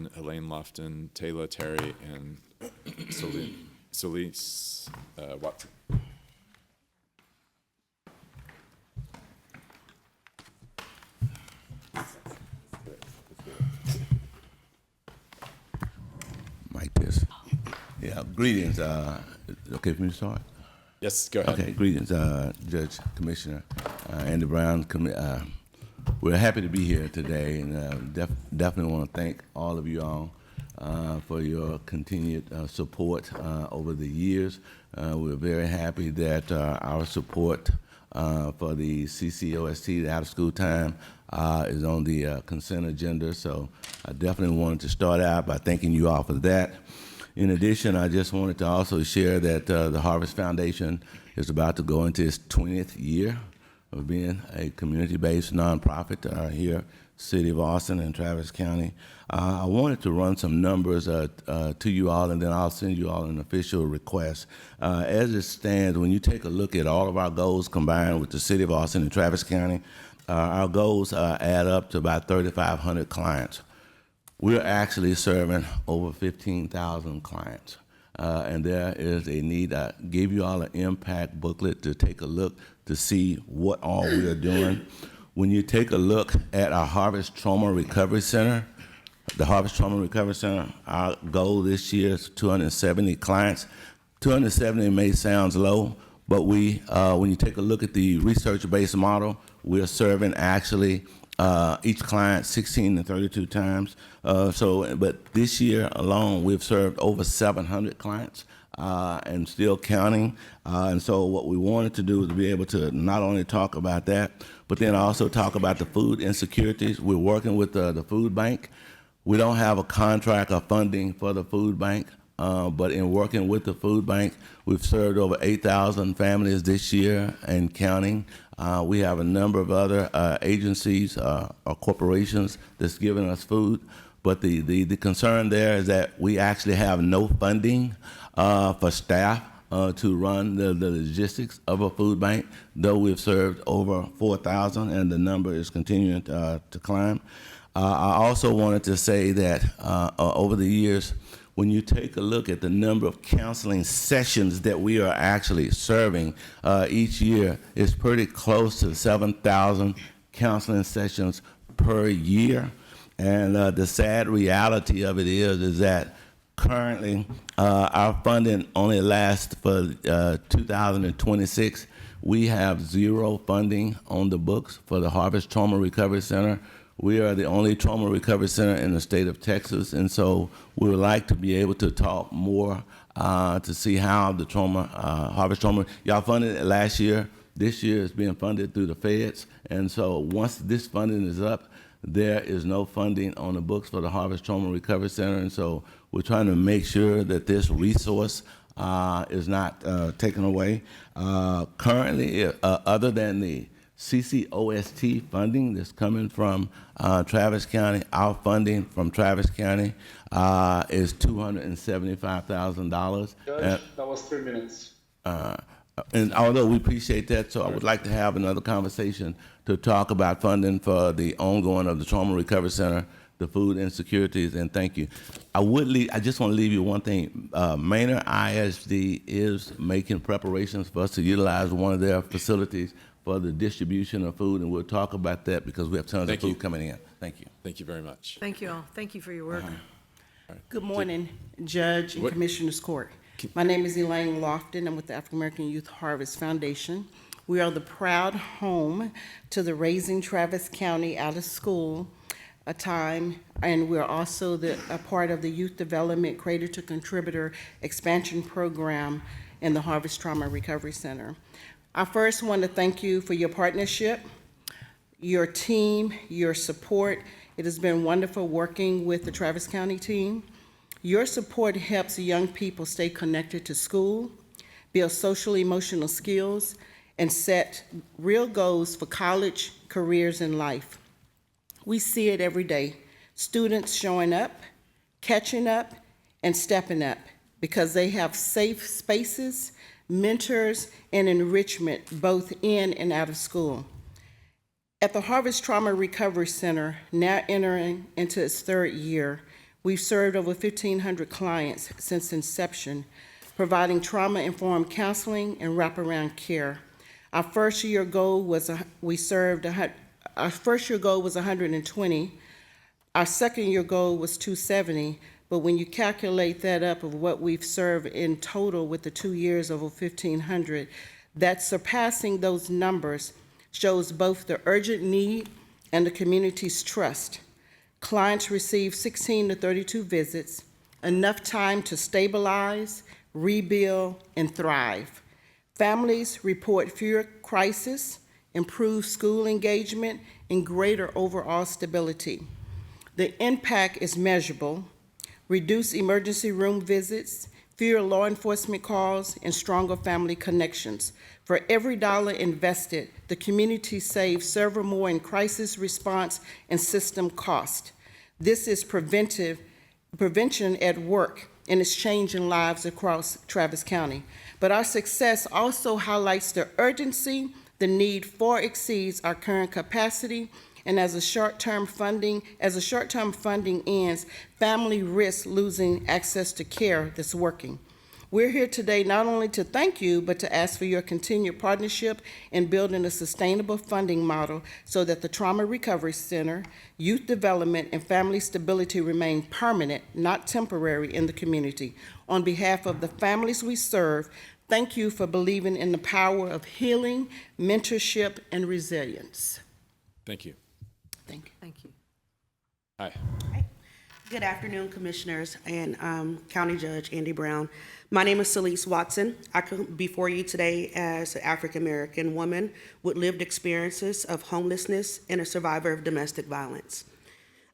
Lofton, Elaine Lofton, Taylor Terry, and Solis Watson. Like this. Yeah, greetings. Okay for me to start? Yes, go ahead. Okay, greetings, Judge Commissioner Andy Brown. We're happy to be here today, and definitely want to thank all of you all for your continued support over the years. We're very happy that our support for the CCOST, the out-of-school time, is on the consent agenda. So I definitely wanted to start out by thanking you all for that. In addition, I just wanted to also share that the Harvest Foundation is about to go into its 20th year of being a community-based nonprofit here, City of Austin and Travis County. I wanted to run some numbers to you all, and then I'll send you all an official request. As it stands, when you take a look at all of our goals combined with the City of Austin and Travis County, our goals add up to about 3,500 clients. We're actually serving over 15,000 clients. And there is a need. I gave you all an impact booklet to take a look to see what all we are doing. When you take a look at our Harvest Trauma Recovery Center, the Harvest Trauma Recovery Center, our goal this year is 270 clients. 270 may sound low, but when you take a look at the research-based model, we're serving actually each client 16 to 32 times. But this year alone, we've served over 700 clients and still counting. And so what we wanted to do is to be able to not only talk about that, but then also talk about the food insecurities. We're working with the food bank. We don't have a contract or funding for the food bank, but in working with the food bank, we've served over 8,000 families this year and counting. We have a number of other agencies or corporations that's giving us food, but the concern there is that we actually have no funding for staff to run the logistics of a food bank, though we've served over 4,000 and the number is continuing to climb. I also wanted to say that over the years, when you take a look at the number of counseling sessions that we are actually serving each year, it's pretty close to 7,000 counseling sessions per year. And the sad reality of it is that currently our funding only lasts for 2026. We have zero funding on the books for the Harvest Trauma Recovery Center. We are the only trauma recovery center in the state of Texas, and so we would like to be able to talk more to see how the Harvest Trauma, y'all funded it last year. This year it's being funded through the feds, and so once this funding is up, there is no funding on the books for the Harvest Trauma Recovery Center, and so we're trying to make sure that this resource is not taken away. Currently, other than the CCOST funding that's coming from Travis County, our funding from Travis County is $275,000. Judge, that was 3 minutes. And although we appreciate that, so I would like to have another conversation to talk about funding for the ongoing of the Trauma Recovery Center, the food insecurities, and thank you. I just want to leave you one thing. Maynard ISD is making preparations for us to utilize one of their facilities for the distribution of food, and we'll talk about that because we have tons of food coming in. Thank you. Thank you very much. Thank you all. Thank you for your work. Good morning, Judge and Commissioners Court. My name is Elaine Lofton. I'm with the African American Youth Harvest Foundation. We are the proud home to the Raising Travis County Out of School time, and we're also a part of the Youth Development Creator to Contributor Expansion Program in the Harvest Trauma Recovery Center. I first want to thank you for your partnership, your team, your support. It has been wonderful working with the Travis County team. Your support helps young people stay connected to school, build social emotional skills, and set real goals for college, careers, and life. We see it every day. Students showing up, catching up, and stepping up because they have safe spaces, mentors, and enrichment both in and out of school. At the Harvest Trauma Recovery Center, now entering into its 3rd year, We've served over 1,500 clients since inception, providing trauma-informed counseling and wraparound care. Our first year goal was 120. Our second year goal was 270, but when you calculate that up of what we've served in total with the 2 years over 1,500, that surpassing those numbers shows both the urgent need and the community's trust. Clients receive 16 to 32 visits, enough time to stabilize, rebuild, and thrive. Families report fewer crises, improved school engagement, and greater overall stability. The impact is measurable: reduced emergency room visits, fewer law enforcement calls, and stronger family connections. For every dollar invested, the community saves several more in crisis response and system cost. This is prevention at work, and it's changing lives across Travis County. But our success also highlights the urgency. The need far exceeds our current capacity, and as short-term funding ends, family risks losing access to care that's working. We're here today not only to thank you, but to ask for your continued partnership in building a sustainable funding model so that the Trauma Recovery Center, youth development, and family stability remain permanent, not temporary, in the community. On behalf of the families we serve, thank you for believing in the power of healing, mentorship, and resilience. Thank you. Thank you. Thank you. Hi. Good afternoon, Commissioners and County Judge Andy Brown. My name is Celeste Watson. I come before you today as an African-American woman with lived experiences of homelessness and a survivor of domestic violence.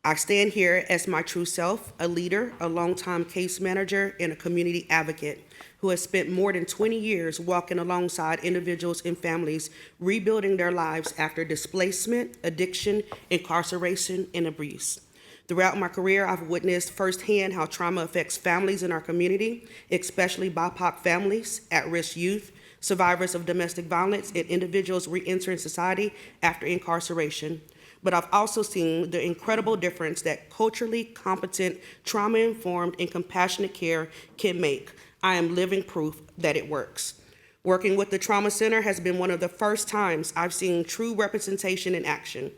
I stand here as my true self, a leader, a longtime case manager, and a community advocate who has spent more than 20 years walking alongside individuals and families rebuilding their lives after displacement, addiction, incarceration, and abuse. Throughout my career, I've witnessed firsthand how trauma affects families in our community, especially BIPOC families, at-risk youth, survivors of domestic violence, and individuals re-entering society after incarceration. But I've also seen the incredible difference that culturally competent, trauma-informed, and compassionate care can make. I am living proof that it works. Working with the Trauma Center has been one of the first times I've seen true representation in action.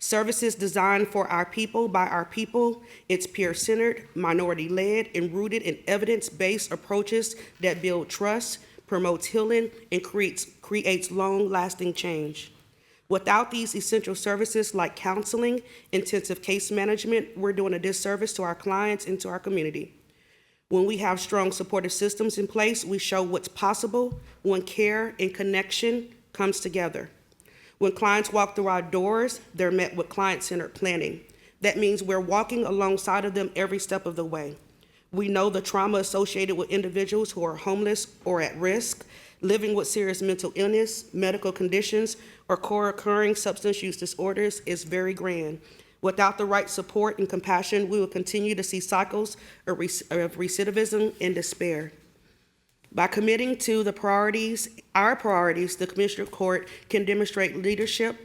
Services designed for our people by our people, it's peer-centered, minority-led, and rooted in evidence-based approaches that build trust, promotes healing, and creates long-lasting change. Without these essential services like counseling, intensive case management, we're doing a disservice to our clients and to our community. When we have strong supportive systems in place, we show what's possible when care and connection comes together. When clients walk through our doors, they're met with client-centered planning. That means we're walking alongside of them every step of the way. We know the trauma associated with individuals who are homeless or at risk, living with serious mental illness, medical conditions, or co-occurring substance use disorders is very grand. Without the right support and compassion, we will continue to see cycles of recidivism and despair. By committing to our priorities, the Commissioner Court can demonstrate leadership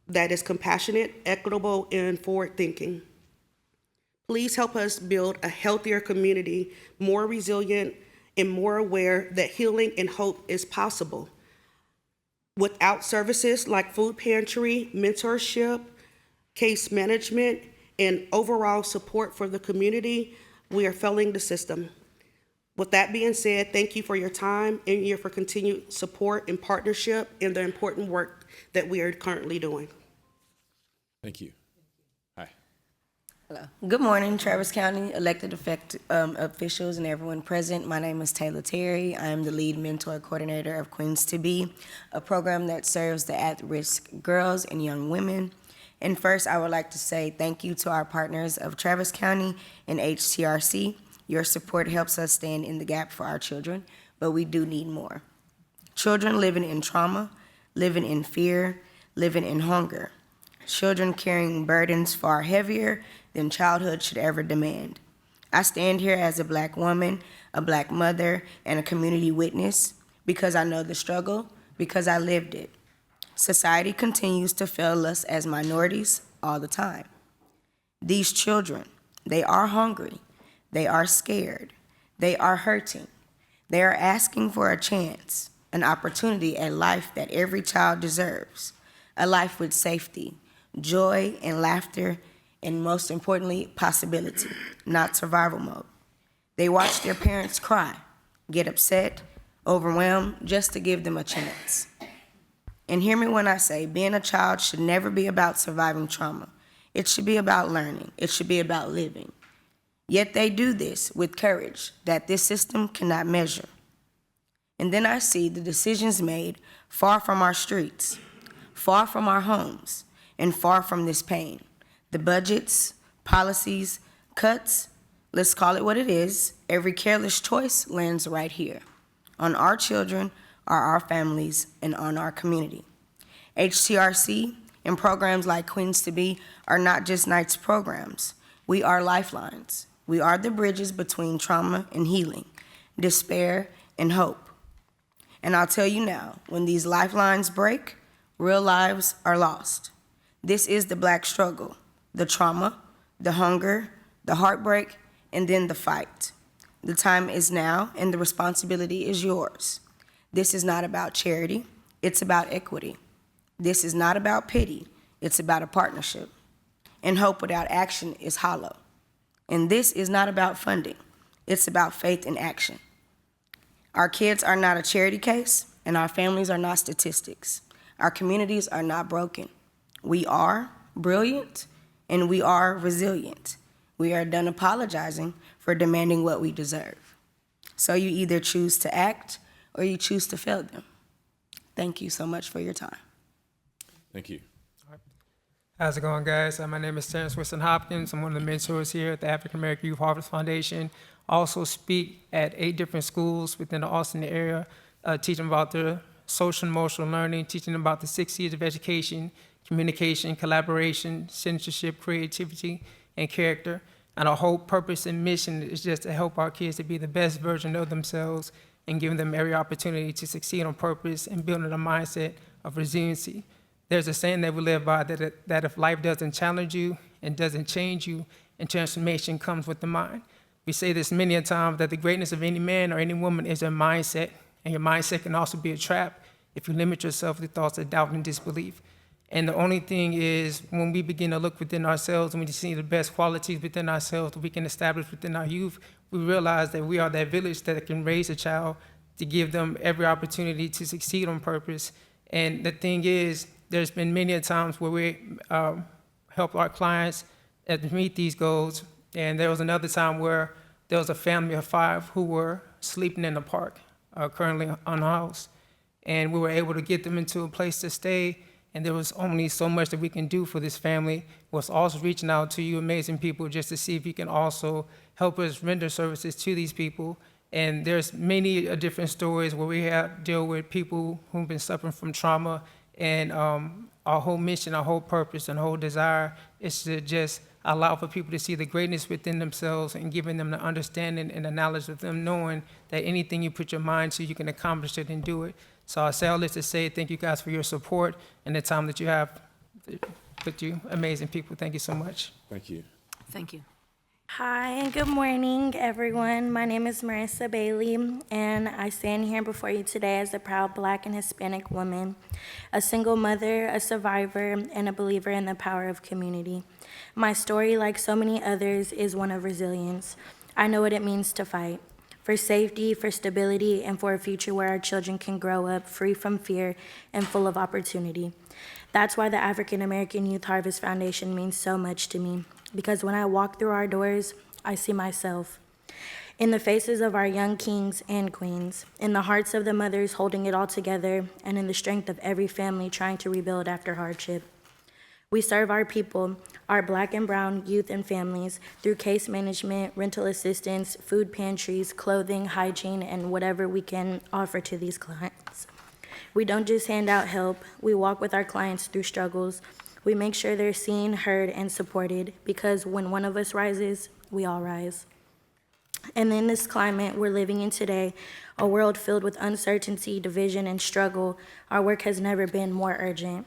that is compassionate, equitable, and forward-thinking. Please help us build a healthier community, more resilient, and more aware that healing and hope is possible. Without services like food pantry, mentorship, case management, and overall support for the community, we are failing the system. With that being said, thank you for your time and for continued support and partnership in the important work that we are currently doing. Thank you. Hi. Hello. Good morning, Travis County elected officials and everyone present. My name is Taylor Terry. I am the lead mentor coordinator of Queens to Be, a program that serves the at-risk girls and young women. And first, I would like to say thank you to our partners of Travis County and HTRC. Your support helps us stand in the gap for our children, but we do need more. Children living in trauma, living in fear, living in hunger. Children carrying burdens far heavier than childhood should ever demand. I stand here as a Black woman, a Black mother, and a community witness because I know the struggle, because I lived it. Society continues to fail us as minorities all the time. These children, They are hungry. They are scared. They are hurting. They are asking for a chance, an opportunity at life that every child deserves, a life with safety, joy, and laughter, and most importantly, possibility, not survival mode. They watch their parents cry, get upset, overwhelmed, just to give them a chance. And hear me when I say being a child should never be about surviving trauma. It should be about learning. It should be about living. Yet they do this with courage that this system cannot measure. And then I see the decisions made far from our streets, far from our homes, and far from this pain. The budgets, policies, cuts, let's call it what it is, every careless choice lands right here, on our children, our families, and on our community. HTRC and programs like Queens to Be are not just nights programs. We are lifelines. We are the bridges between trauma and healing, despair and hope. And I'll tell you now, when these lifelines break, real lives are lost. This is the Black struggle, the trauma, the hunger, the heartbreak, and then the fight. The time is now, and the responsibility is yours. This is not about charity, it's about equity. This is not about pity, it's about a partnership. And hope without action is hollow. And this is not about funding, it's about faith in action. Our kids are not a charity case, and our families are not statistics. Our communities are not broken. We are brilliant, and we are resilient. We are done apologizing for demanding what we deserve. So you either choose to act or you choose to fail them. Thank you so much for your time. Thank you. How's it going, guys? My name is Terrence Winston Hopkins. I'm one of the mentors here at the African American Youth Harvest Foundation. I also speak at 8 different schools within the Austin area, teaching about the social and emotional learning, teaching about the 6 C's of education, communication, collaboration, censorship, creativity, and character. And our whole purpose and mission is just to help our kids to be the best version of themselves and giving them every opportunity to succeed on purpose and building a mindset of resiliency. There's a saying that we live by that if life doesn't challenge you and doesn't change you, and transformation comes with the mind. We say this many a time that the greatness of any man or any woman is their mindset, and your mindset can also be a trap if you limit yourself to thoughts of doubt and disbelief. And the only thing is, when we begin to look within ourselves and we see the best qualities within ourselves that we can establish within our youth, we realize that we are that village that can raise a child to give them every opportunity to succeed on purpose. And the thing is, there's been many times where we help our clients meet these goals. And there was another time where there was a family of 5 who were sleeping in the park, currently unhoused. And we were able to get them into a place to stay. And there was only so much that we can do for this family. Was also reaching out to you amazing people just to see if you can also help us render services to these people. And there's many different stories where we have deal with people who've been suffering from trauma. And our whole mission, our whole purpose, and whole desire is to just allow for people to see the greatness within themselves and giving them the understanding and the knowledge of them knowing that anything you put your mind to, you can accomplish it and do it. So I say all this to say thank you guys for your support and the time that you have with you amazing people. Thank you so much. Thank you. Thank you. Hi, good morning, everyone. My name is Marissa Bailey, and I stand here before you today as a proud Black and Hispanic woman, a single mother, a survivor, and a believer in the power of community. My story, like so many others, is one of resilience. I know what it means to fight for safety, for stability, and for a future where our children can grow up free from fear and full of opportunity. That's why the African American Youth Harvest Foundation means so much to me. Because when I walk through our doors, I see myself. In the faces of our young kings and queens, in the hearts of the mothers holding it all together, and in the strength of every family trying to rebuild after hardship. We serve our people, our Black and brown youth and families, through case management, rental assistance, food pantries, clothing, hygiene, and whatever we can offer to these clients. We don't just hand out help, we walk with our clients through struggles. We make sure they're seen, heard, and supported, because when one of us rises, we all rise. And in this climate we're living in today, a world filled with uncertainty, division, and struggle, our work has never been more urgent.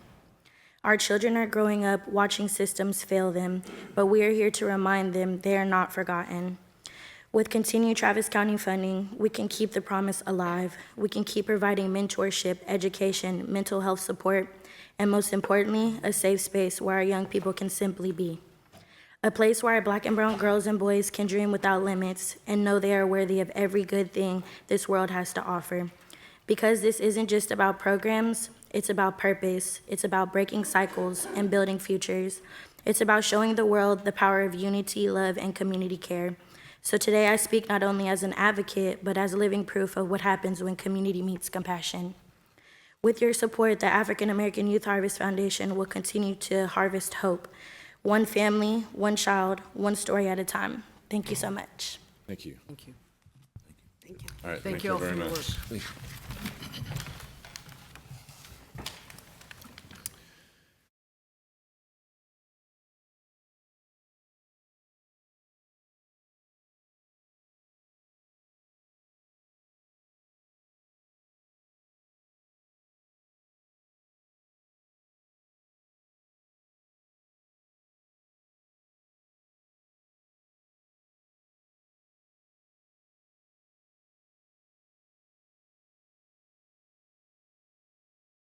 Our children are growing up watching systems fail them, but we are here to remind them they are not forgotten. With continued Travis County funding, we can keep the promise alive. We can keep providing mentorship, education, mental health support, and most importantly, a safe space where our young people can simply be. A place where our Black and brown girls and boys can dream without limits and know they are worthy of every good thing this world has to offer. Because this isn't just about programs, it's about purpose. It's about breaking cycles and building futures. It's about showing the world the power of unity, love, and community care. So today I speak not only as an advocate, but as living proof of what happens when community meets compassion. With your support, the African American Youth Harvest Foundation will continue to harvest hope. One family, one child, one story at a time. Thank you so much. Thank you. Thank you. Thank you. All right, Thank you all very for your much. work.